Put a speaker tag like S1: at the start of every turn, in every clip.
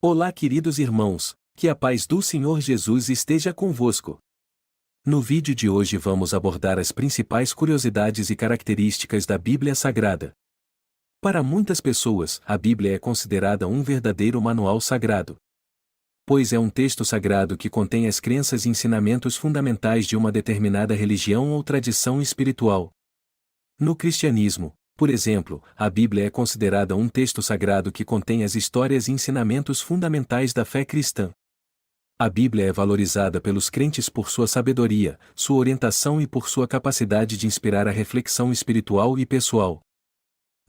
S1: Olá, queridos irmãos, que a paz do Senhor Jesus esteja convosco. No vídeo de hoje vamos abordar as principais curiosidades e características da Bíblia Sagrada. Para muitas pessoas, a Bíblia é considerada um verdadeiro manual sagrado. Pois é um texto sagrado que contém as crenças e ensinamentos fundamentais de uma determinada religião ou tradição espiritual. No cristianismo, por exemplo, a Bíblia é considerada um texto sagrado que contém as histórias e ensinamentos fundamentais da fé cristã. A Bíblia é valorizada pelos crentes por sua sabedoria, sua orientação e por sua capacidade de inspirar a reflexão espiritual e pessoal.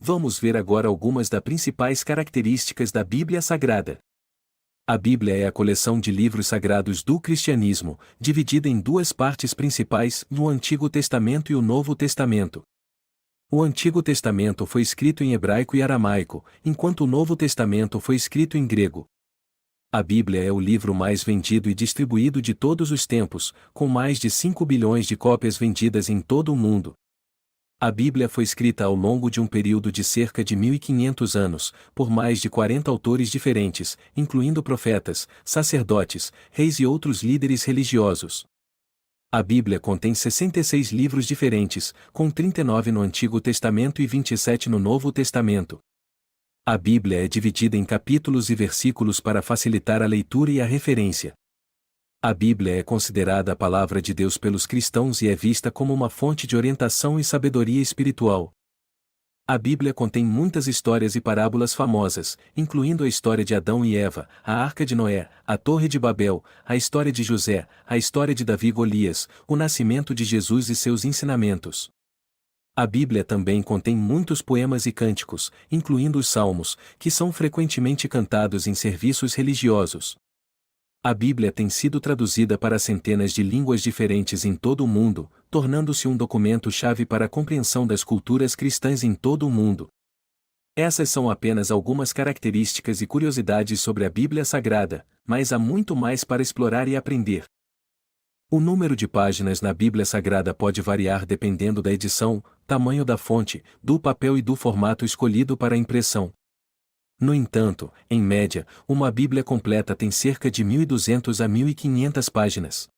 S1: Vamos ver agora algumas das principais características da Bíblia Sagrada. A Bíblia é a coleção de livros sagrados do cristianismo, dividida em duas partes principais, o Antigo Testamento e o Novo Testamento. O Antigo Testamento foi escrito em hebraico e aramaico, enquanto o Novo Testamento foi escrito em grego. A Bíblia é o livro mais vendido e distribuído de todos os tempos, com mais de 5 bilhões de cópias vendidas em todo o mundo. A Bíblia foi escrita ao longo de um período de cerca de 1500 anos, por mais de 40 autores diferentes, incluindo profetas, sacerdotes, reis e outros líderes religiosos. A Bíblia contém 66 livros diferentes, com 39 no Antigo Testamento e 27 no Novo Testamento. A Bíblia é dividida em capítulos e versículos para facilitar a leitura e a referência. A Bíblia é considerada a palavra de Deus pelos cristãos e é vista como uma fonte de orientação e sabedoria espiritual. A Bíblia contém muitas histórias e parábolas famosas, incluindo a história de Adão e Eva, a Arca de Noé, a Torre de Babel, a história de José, a história de Davi e Golias, o nascimento de Jesus e seus ensinamentos. A Bíblia também contém muitos poemas e cânticos, incluindo os Salmos, que são frequentemente cantados em serviços religiosos. A Bíblia tem sido traduzida para centenas de línguas diferentes em todo o mundo, tornando-se um documento-chave para a compreensão das culturas cristãs em todo o mundo. Essas são apenas algumas características e curiosidades sobre a Bíblia Sagrada, mas há muito mais para explorar e aprender. O número de páginas na Bíblia Sagrada pode variar dependendo da edição, tamanho da fonte, do papel e do formato escolhido para a impressão. No entanto, em média, uma Bíblia completa tem cerca de 1.200 a 1.500 páginas.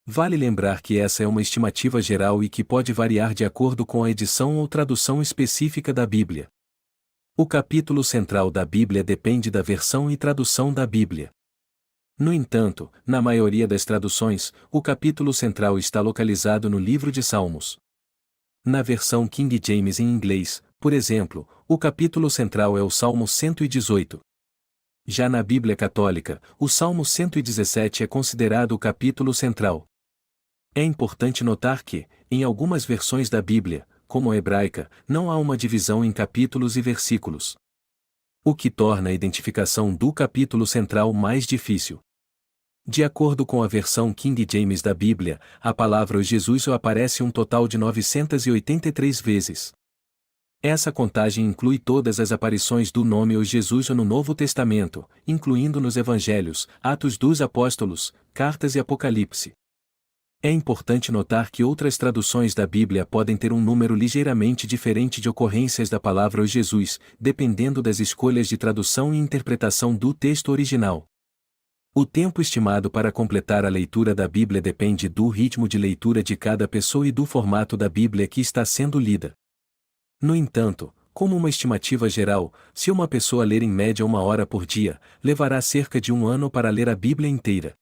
S1: Vale lembrar que essa é uma estimativa geral e que pode variar de acordo com a edição ou tradução específica da Bíblia. O capítulo central da Bíblia depende da versão e tradução da Bíblia. No entanto, na maioria das traduções, o capítulo central está localizado no livro de Salmos. Na versão King James em inglês, por exemplo, o capítulo central é o Salmo 118. Já na Bíblia Católica, o Salmo 117 é considerado o capítulo central. É importante notar que, em algumas versões da Bíblia, como a hebraica, não há uma divisão em capítulos e versículos, o que torna a identificação do capítulo central mais difícil. De acordo com a versão King James da Bíblia, a palavra Jesus aparece um total de 983 vezes. Essa contagem inclui todas as aparições do nome O Jesus no Novo Testamento, incluindo nos Evangelhos, Atos dos Apóstolos, Cartas e Apocalipse. É importante notar que outras traduções da Bíblia podem ter um número ligeiramente diferente de ocorrências da palavra O Jesus, dependendo das escolhas de tradução e interpretação do texto original. O tempo estimado para completar a leitura da Bíblia depende do ritmo de leitura de cada pessoa e do formato da Bíblia que está sendo lida. No entanto, como uma estimativa geral, se uma pessoa ler em média 1 hora por dia, levará cerca de 1 ano para ler a Bíblia inteira.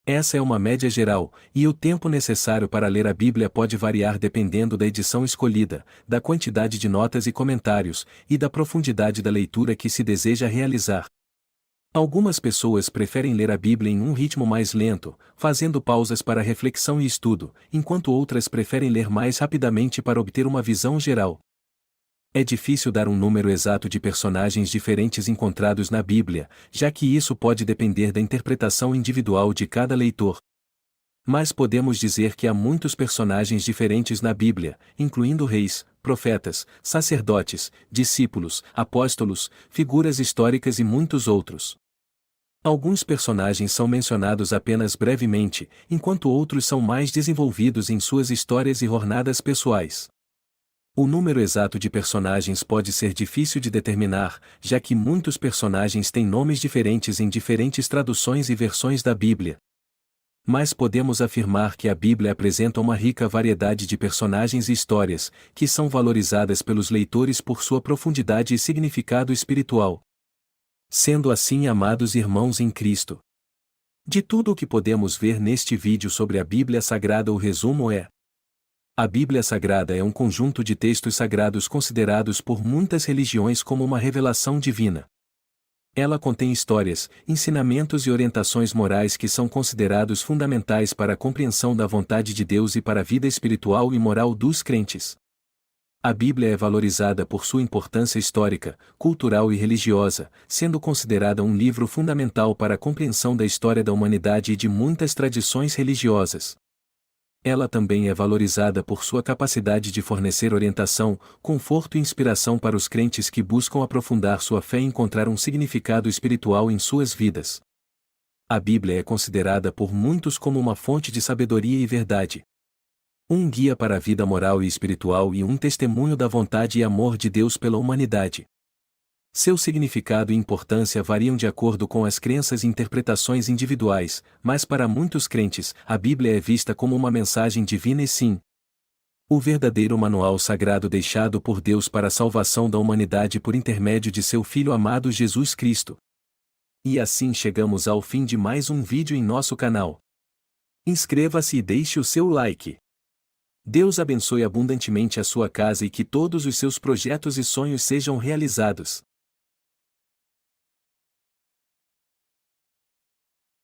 S1: Essa é uma média geral, e o tempo necessário para ler a Bíblia pode variar dependendo da edição escolhida, da quantidade de notas e comentários, e da profundidade da leitura que se deseja realizar. Algumas pessoas preferem ler a Bíblia em um ritmo mais lento, fazendo pausas para reflexão e estudo, enquanto outras preferem ler mais rapidamente para obter uma visão geral. É difícil dar um número exato de personagens diferentes encontrados na Bíblia, já que isso pode depender da interpretação individual de cada leitor. Mas podemos dizer que há muitos personagens diferentes na Bíblia, incluindo reis, profetas, sacerdotes, discípulos, apóstolos, figuras históricas e muitos outros. Alguns personagens são mencionados apenas brevemente, enquanto outros são mais desenvolvidos em suas histórias e jornadas pessoais. O número exato de personagens pode ser difícil de determinar, já que muitos personagens têm nomes diferentes em diferentes traduções e versões da Bíblia. Mas podemos afirmar que a Bíblia apresenta uma rica variedade de personagens e histórias, que são valorizadas pelos leitores por sua profundidade e significado espiritual. Sendo assim, amados irmãos em Cristo, de tudo o que podemos ver neste vídeo sobre a Bíblia Sagrada, o resumo é: a Bíblia Sagrada é um conjunto de textos sagrados considerados por muitas religiões como uma revelação divina. Ela contém histórias, ensinamentos e orientações morais que são considerados fundamentais para a compreensão da vontade de Deus e para a vida espiritual e moral dos crentes. A Bíblia é valorizada por sua importância histórica, cultural e religiosa, sendo considerada um livro fundamental para a compreensão da história da humanidade e de muitas tradições religiosas. Ela também é valorizada por sua capacidade de fornecer orientação, conforto e inspiração para os crentes que buscam aprofundar sua fé e encontrar um significado espiritual em suas vidas. A Bíblia é considerada por muitos como uma fonte de sabedoria e verdade, um guia para a vida moral e espiritual e um testemunho da vontade e amor de Deus pela humanidade. Seu significado e importância variam de acordo com as crenças e interpretações individuais, mas para muitos crentes, a Bíblia é vista como uma mensagem divina e sim, o verdadeiro manual sagrado deixado por Deus para a salvação da humanidade por intermédio de seu Filho amado Jesus Cristo. E assim chegamos ao fim de mais um vídeo em nosso canal. Inscreva-se e deixe o seu like. Deus abençoe abundantemente a sua casa e que todos os seus projetos e sonhos sejam realizados.